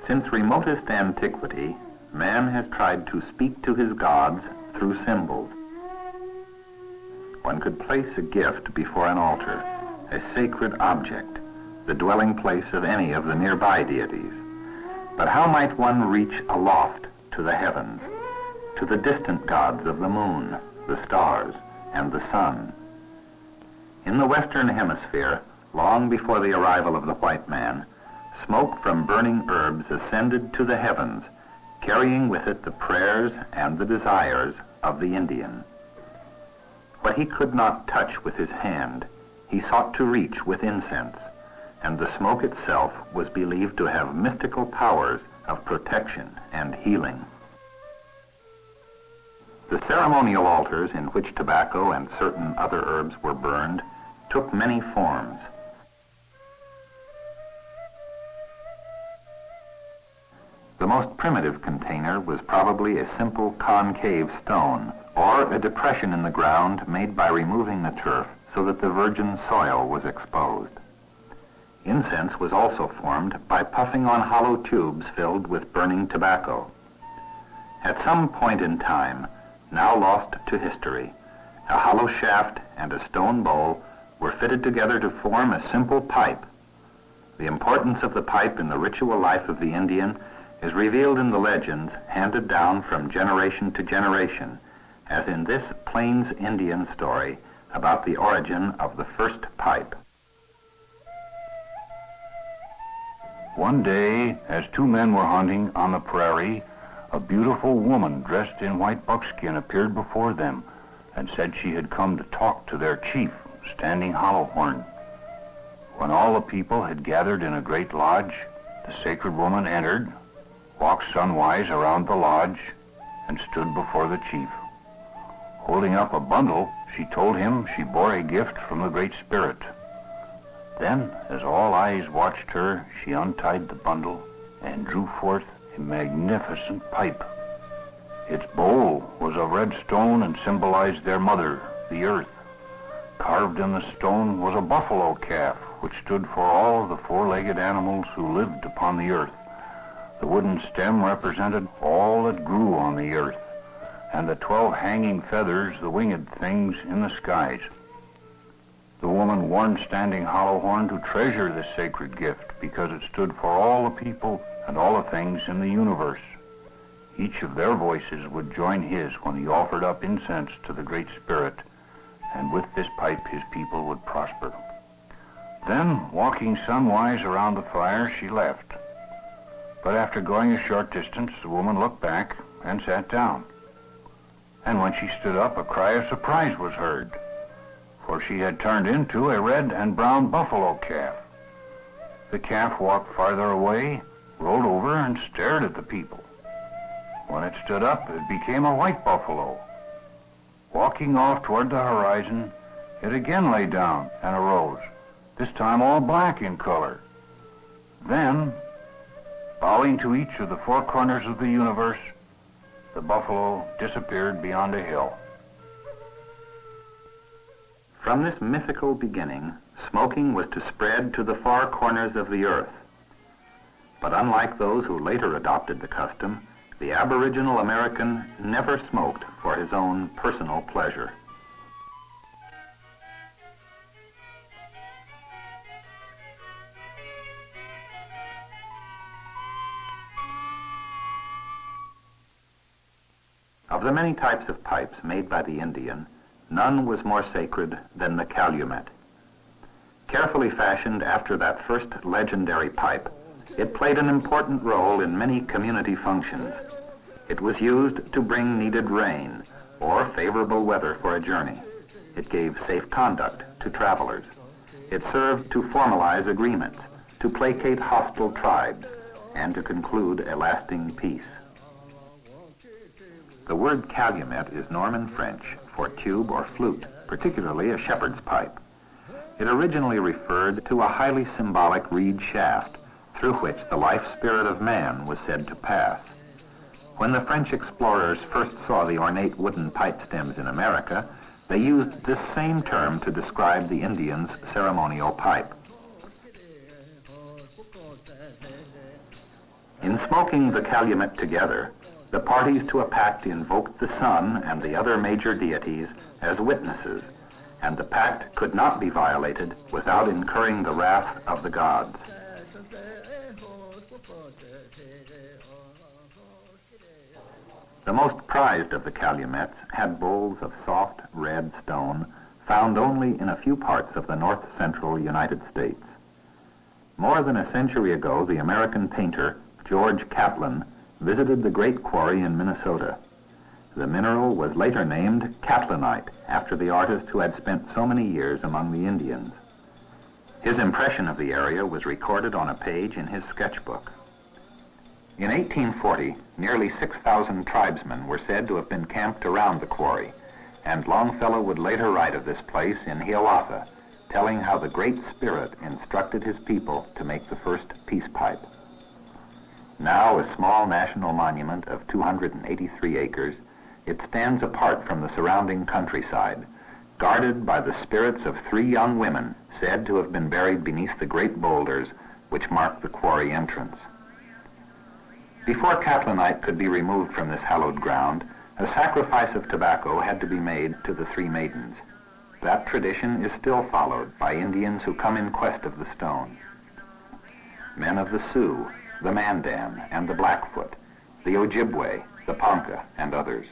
Since remotest antiquity, man has tried to speak to his gods through symbols. One could place a gift before an altar, a sacred object, the dwelling place of any of the nearby deities. But how might one reach aloft to the heavens, to the distant gods of the moon, the stars, and the sun? In the Western Hemisphere, long before the arrival of the white man, smoke from burning herbs ascended to the heavens, carrying with it the prayers and the desires of the Indian. What he could not touch with his hand, he sought to reach with incense, and the smoke itself was believed to have mystical powers of protection and healing. The ceremonial altars in which tobacco and certain other herbs were burned took many forms. The most primitive container was probably a simple concave stone, or a depression in the ground made by removing the turf so that the virgin soil was exposed. Incense was also formed by puffing on hollow tubes filled with burning tobacco. At some point in time, now lost to history, a hollow shaft and a stone bowl were fitted together to form a simple pipe. The importance of the pipe in the ritual life of the Indian is revealed in the legends handed down from generation to generation, as in this Plains Indian story about the origin of the first pipe. One day, as two men were hunting on the prairie, a beautiful woman dressed in white buckskin appeared before them and said she had come to talk to their chief, Standing Hollowhorn. When all the people had gathered in a great lodge, the sacred woman entered, walked sunwise around the lodge, and stood before the chief. Holding up a bundle, she told him she bore a gift from the Great Spirit. Then, as all eyes watched her, she untied the bundle and drew forth a magnificent pipe. Its bowl was of red stone and symbolized their mother, the earth. Carved in the stone was a buffalo calf, which stood for all of the four-legged animals who lived upon the earth. The wooden stem represented all that grew on the earth, and the 12 hanging feathers, the winged things in the skies. The woman warned Standing Hollowhorn to treasure this sacred gift because it stood for all the people and all the things in the universe. Each of their voices would join his when he offered up incense to the Great Spirit, and with this pipe his people would prosper. Then, walking sunwise around the fire, she left. But after going a short distance, the woman looked back and sat down. And when she stood up, a cry of surprise was heard, for she had turned into a red and brown buffalo calf. The calf walked farther away, rolled over, and stared at the people. When it stood up, it became a white buffalo. Walking off toward the horizon, it again lay down and arose, this time all black in color. Then, bowing to each of the four corners of the universe, the buffalo disappeared beyond a hill. From this mythical beginning, smoking was to spread to the far corners of the earth. But unlike those who later adopted the custom, the Aboriginal American never smoked for his own personal pleasure. Of the many types of pipes made by the Indian, none was more sacred than the calumet. Carefully fashioned after that first legendary pipe, it played an important role in many community functions. It was used to bring needed rain or favorable weather for a journey. It gave safe conduct to travelers. It served to formalize agreements, to placate hostile tribes, and to conclude a lasting peace. The word calumet is Norman French for tube or flute, particularly a shepherd's pipe. It originally referred to a highly symbolic reed shaft through which the life spirit of man was said to pass. When the French explorers first saw the ornate wooden pipe stems in America, they used this same term to describe the Indians' ceremonial pipe. In smoking the calumet together, the parties to a pact invoked the sun and the other major deities as witnesses, and the pact could not be violated without incurring the wrath of the gods. The most prized of the calumets had bowls of soft red stone found only in a few parts of the north-central United States. More than a century ago, the American painter George Catlin visited the great quarry in Minnesota. The mineral was later named Catlinite, after the artist who had spent so many years among the Indians. His impression of the area was recorded on a page in his sketchbook. In 1840, nearly 6,000 tribesmen were said to have been camped around the quarry, and Longfellow would later write of this place in Hiawatha, telling how the Great Spirit instructed his people to make the first peace pipe. Now a small national monument of 283 acres, it stands apart from the surrounding countryside, guarded by the spirits of 3 young women said to have been buried beneath the great boulders which mark the quarry entrance. Before Catlinite could be removed from this hallowed ground, a sacrifice of tobacco had to be made to the 3 maidens. That tradition is still followed by Indians who come in quest of the stone. Men of the Sioux, the Mandan, and the Blackfoot, the Ojibwe, the Ponca, and others.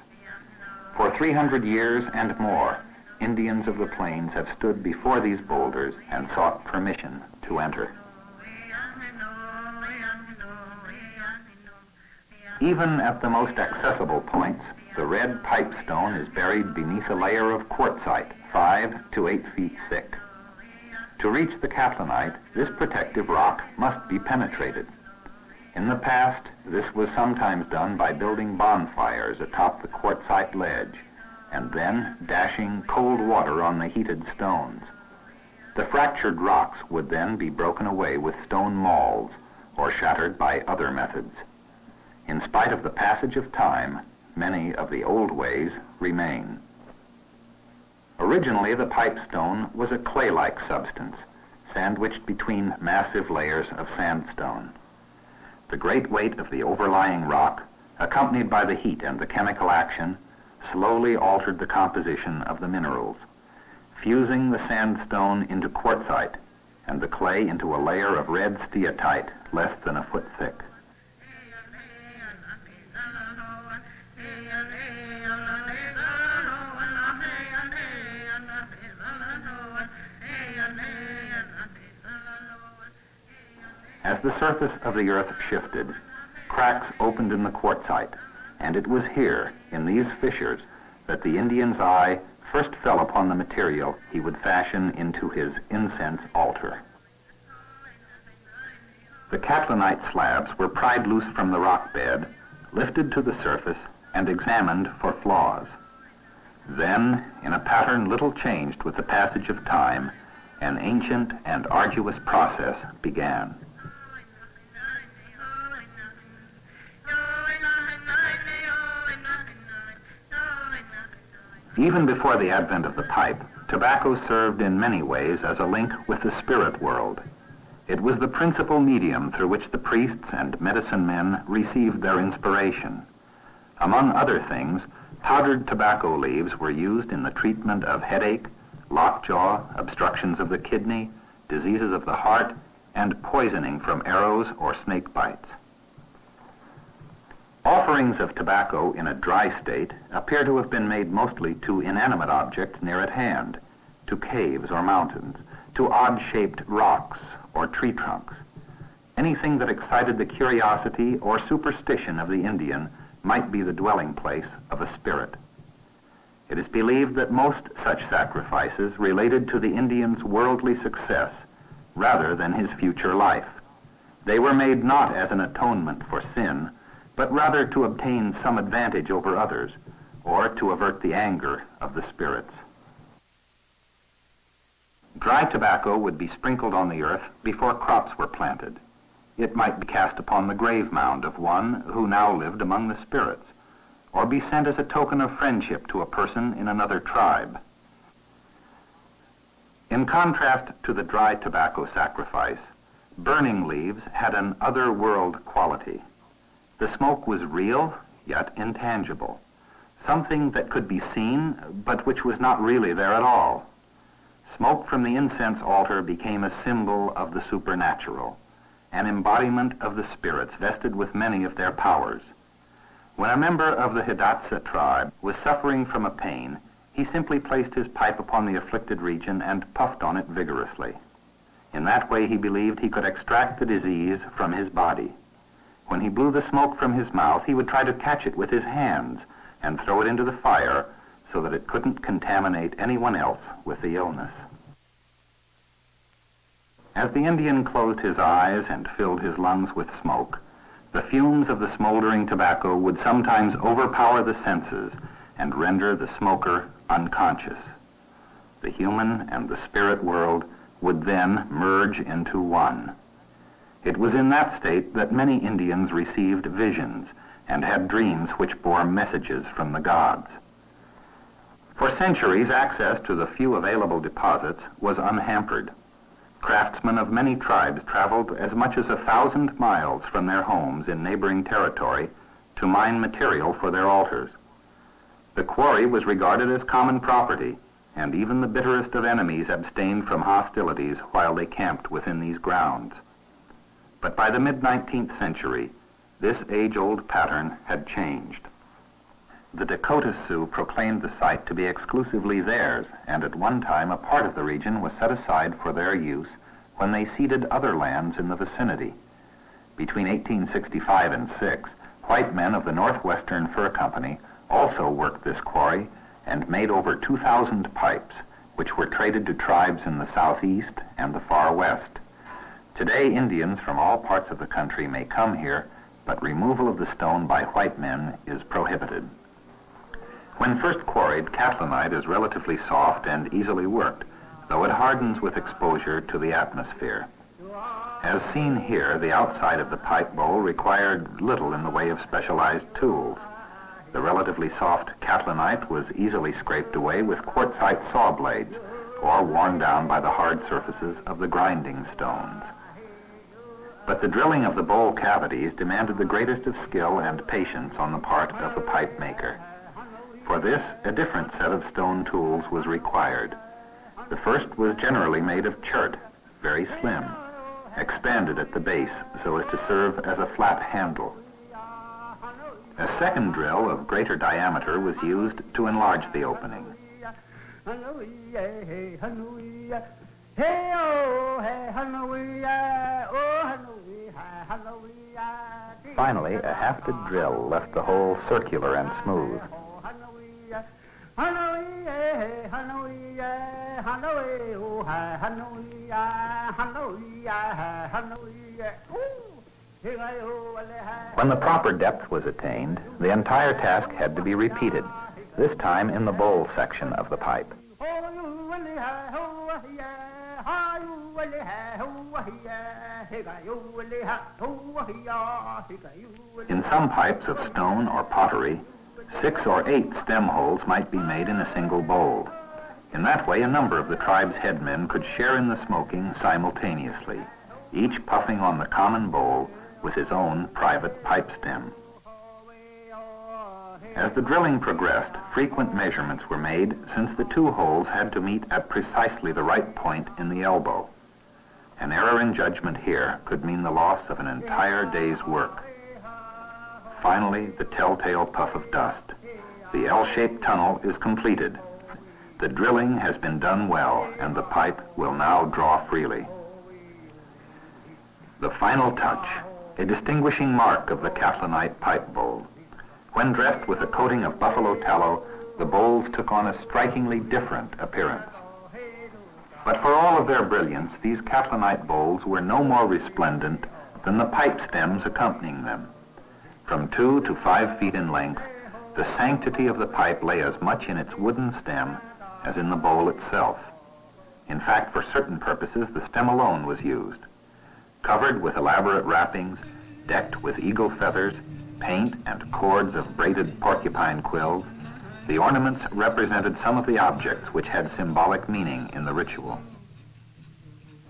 For 300 years and more, Indians of the plains have stood before these boulders and sought permission to enter. Even at the most accessible points, the red pipestone is buried beneath a layer of quartzite, 5 to 8 feet thick. To reach the Catlinite, this protective rock must be penetrated. In the past, this was sometimes done by building bonfires atop the quartzite ledge, and then dashing cold water on the heated stones. The fractured rocks would then be broken away with stone mauls, or shattered by other methods. In spite of the passage of time, many of the old ways remain. Originally, the pipestone was a clay-like substance, sandwiched between massive layers of sandstone. The great weight of the overlying rock, accompanied by the heat and the chemical action, slowly altered the composition of the minerals, fusing the sandstone into quartzite and the clay into a layer of red steatite less than a foot thick. As the surface of the earth shifted, cracks opened in the quartzite, and it was here, in these fissures, that the Indian's eye first fell upon the material he would fashion into his incense altar. The Catlinite slabs were pried loose from the rock bed, lifted to the surface, and examined for flaws. Then, in a pattern little changed with the passage of time, an ancient and arduous process began. Even before the advent of the pipe, tobacco served in many ways as a link with the spirit world. It was the principal medium through which the priests and medicine men received their inspiration. Among other things, powdered tobacco leaves were used in the treatment of headache, lockjaw, obstructions of the kidney, diseases of the heart, and poisoning from arrows or snake bites. Offerings of tobacco in a dry state appear to have been made mostly to inanimate objects near at hand, to caves or mountains, to odd-shaped rocks or tree trunks. Anything that excited the curiosity or superstition of the Indian might be the dwelling place of a spirit. It is believed that most such sacrifices related to the Indian's worldly success rather than his future life. They were made not as an atonement for sin, but rather to obtain some advantage over others, or to avert the anger of the spirits. Dry tobacco would be sprinkled on the earth before crops were planted. It might be cast upon the grave mound of one who now lived among the spirits, or be sent as a token of friendship to a person in another tribe. In contrast to the dry tobacco sacrifice, burning leaves had an other-world quality. The smoke was real, yet intangible. Something that could be seen, but which was not really there at all. Smoke from the incense altar became a symbol of the supernatural, an embodiment of the spirits vested with many of their powers. When a member of the Hidatsa tribe was suffering from a pain, he simply placed his pipe upon the afflicted region and puffed on it vigorously. In that way, he believed he could extract the disease from his body. When he blew the smoke from his mouth, he would try to catch it with his hands and throw it into the fire so that it couldn't contaminate anyone else with the illness. As the Indian closed his eyes and filled his lungs with smoke, the fumes of the smoldering tobacco would sometimes overpower the senses and render the smoker unconscious. The human and the spirit world would then merge into one. It was in that state that many Indians received visions and had dreams which bore messages from the gods. For centuries, access to the few available deposits was unhampered. Craftsmen of many tribes traveled as much as 1,000 miles from their homes in neighboring territory to mine material for their altars. The quarry was regarded as common property, and even the bitterest of enemies abstained from hostilities while they camped within these grounds. But by the mid-19th century, this age-old pattern had changed. The Dakota Sioux proclaimed the site to be exclusively theirs, and at one time a part of the region was set aside for their use when they ceded other lands in the vicinity. Between 1865 and 6, white men of the Northwestern Fur Company also worked this quarry and made over 2,000 pipes, which were traded to tribes in the southeast and the far west. Today, Indians from all parts of the country may come here, but removal of the stone by white men is prohibited. When first quarried, catlinite is relatively soft and easily worked, though it hardens with exposure to the atmosphere. As seen here, the outside of the pipe bowl required little in the way of specialized tools. The relatively soft catlinite was easily scraped away with quartzite saw blades, or worn down by the hard surfaces of the grinding stones. But the drilling of the bowl cavities demanded the greatest of skill and patience on the part of the pipe maker. For this, a different set of stone tools was required. The first was generally made of chert, very slim, expanded at the base so as to serve as a flat handle. A second drill of greater diameter was used to enlarge the opening. Finally, a hafted drill left the hole circular and smooth. When the proper depth was attained, the entire task had to be repeated, this time in the bowl section of the pipe. In some pipes of stone or pottery, 6 or 8 stem holes might be made in a single bowl. In that way, a number of the tribe's headmen could share in the smoking simultaneously, each puffing on the common bowl with his own private pipe stem. As the drilling progressed, frequent measurements were made, since the 2 holes had to meet at precisely the right point in the elbow. An error in judgment here could mean the loss of an entire day's work. Finally, the telltale puff of dust. The L-shaped tunnel is completed. The drilling has been done well, and the pipe will now draw freely. The final touch, a distinguishing mark of the catlinite pipe bowl. When dressed with a coating of buffalo tallow, the bowls took on a strikingly different appearance. But for all of their brilliance, these catlinite bowls were no more resplendent than the pipe stems accompanying them. From 2 to 5 feet in length, the sanctity of the pipe lay as much in its wooden stem as in the bowl itself. In fact, for certain purposes, the stem alone was used. Covered with elaborate wrappings, decked with eagle feathers, paint, and cords of braided porcupine quills, the ornaments represented some of the objects which had symbolic meaning in the ritual.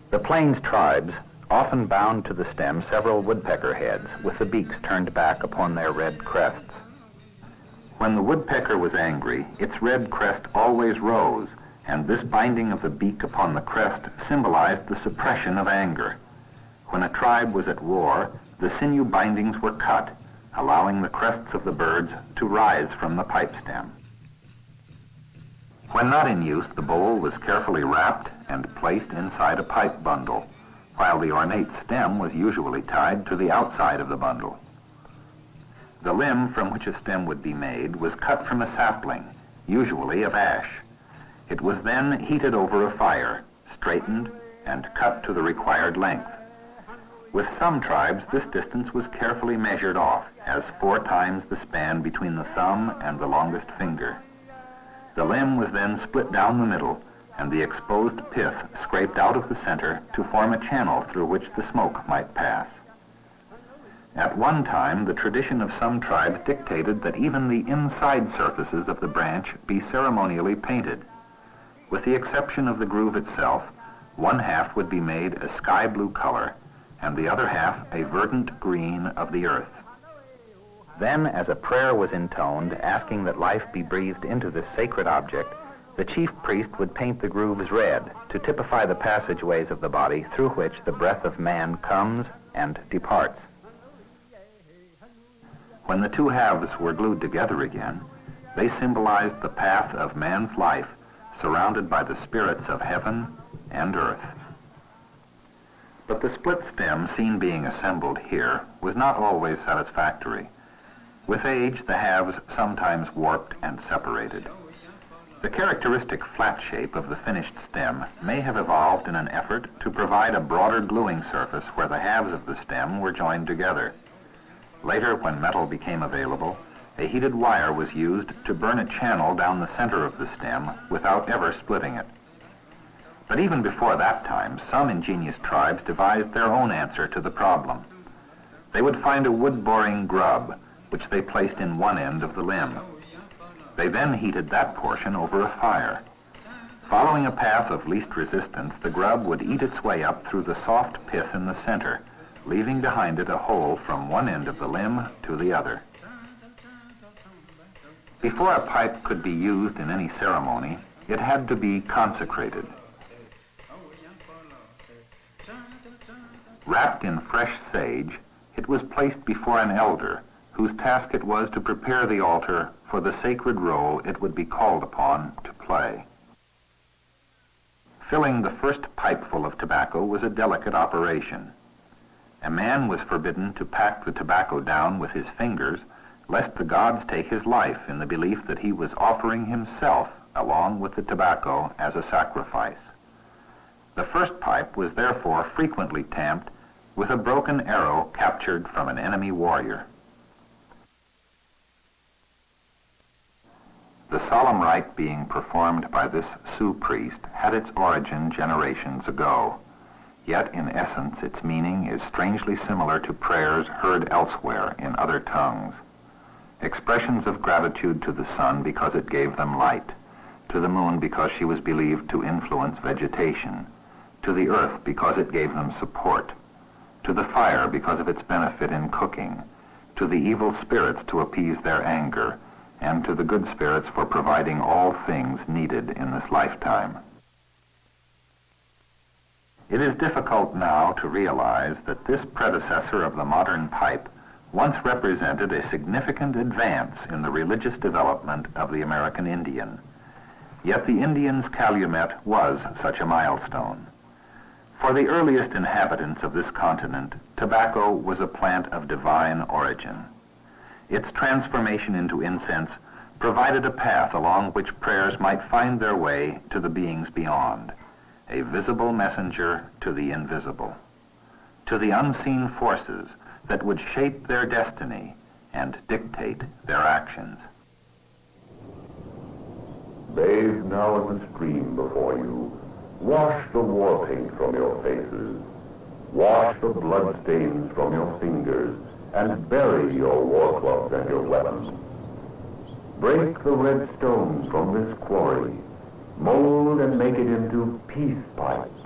The Plains tribes, often bound to the stem several woodpecker heads with the beaks turned back upon their red crests. When the woodpecker was angry, its red crest always rose, and this binding of the beak upon the crest symbolized the suppression of anger. When a tribe was at war, the sinew bindings were cut, allowing the crests of the birds to rise from the pipe stem. When not in use, the bowl was carefully wrapped and placed inside a pipe bundle, while the ornate stem was usually tied to the outside of the bundle. The limb from which a stem would be made was cut from a sapling, usually of ash. It was then heated over a fire, straightened, and cut to the required length. With some tribes, this distance was carefully measured off as 4 times the span between the thumb and the longest finger. The limb was then split down the middle, and the exposed pith scraped out of the center to form a channel through which the smoke might pass. At one time, the tradition of some tribes dictated that even the inside surfaces of the branch be ceremonially painted. With the exception of the groove itself, one half would be made a sky blue color, and the other half a verdant green of the earth. Then, as a prayer was intoned asking that life be breathed into this sacred object, the chief priest would paint the grooves red to typify the passageways of the body through which the breath of man comes and departs. When the two halves were glued together again, they symbolized the path of man's life surrounded by the spirits of heaven and earth. But the split stem seen being assembled here was not always satisfactory. With age, the halves sometimes warped and separated. The characteristic flat shape of the finished stem may have evolved in an effort to provide a broader gluing surface where the halves of the stem were joined together. Later, when metal became available, a heated wire was used to burn a channel down the center of the stem without ever splitting it. But even before that time, some ingenious tribes devised their own answer to the problem. They would find a wood-boring grub, which they placed in one end of the limb. They then heated that portion over a fire. Following a path of least resistance, the grub would eat its way up through the soft pith in the center, leaving behind it a hole from one end of the limb to the other. Before a pipe could be used in any ceremony, it had to be consecrated. Wrapped in fresh sage, it was placed before an elder, whose task it was to prepare the altar for the sacred role it would be called upon to play. Filling the first pipeful of tobacco was a delicate operation. A man was forbidden to pack the tobacco down with his fingers, lest the gods take his life in the belief that he was offering himself along with the tobacco as a sacrifice. The first pipe was therefore frequently tamped with a broken arrow captured from an enemy warrior. The solemn rite being performed by this Sioux priest had its origin generations ago. Yet in essence its meaning is strangely similar to prayers heard elsewhere in other tongues. Expressions of gratitude to the sun because it gave them light, to the moon because she was believed to influence vegetation, to the earth because it gave them support, to the fire because of its benefit in cooking, to the evil spirits to appease their anger, and to the good spirits for providing all things needed in this lifetime. It is difficult now to realize that this predecessor of the modern pipe once represented a significant advance in the religious development of the American Indian. Yet the Indian's calumet was such a milestone. For the earliest inhabitants of this continent, tobacco was a plant of divine origin. Its transformation into incense provided a path along which prayers might find their way to the beings beyond, a visible messenger to the invisible, to the unseen forces that would shape their destiny and dictate their actions. Bathe now in the stream before you. Wash the war paint from your faces. Wash the blood stains from your fingers, and bury your war clubs and your weapons. Break the red stones from this quarry. Mold and make it into peace pipes.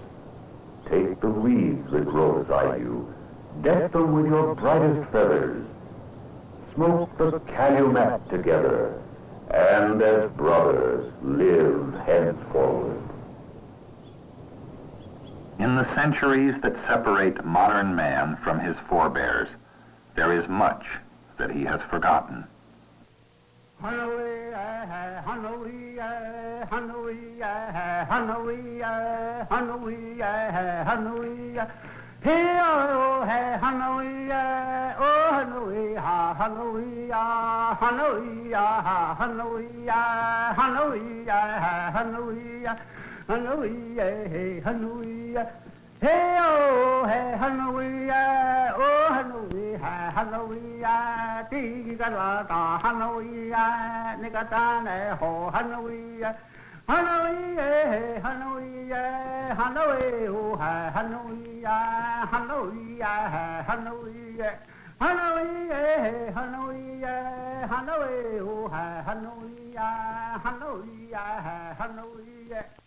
Take the wreaths that grow beside you, deck them with your brightest feathers, smoke the calumet together, and as brothers live henceforward. In the centuries that separate modern man from his forebears, there is much that he has forgotten. Hey oh hey hallelujah oh hallelujah hallelujah ti ga la ta hallelujah ni ga ta ne ho hallelujah hallelujah hallelujah hallelujah oh hallelujah hallelujah hallelujah hallelujah hallelujah hallelujah oh hallelujah hallelujah hallelujah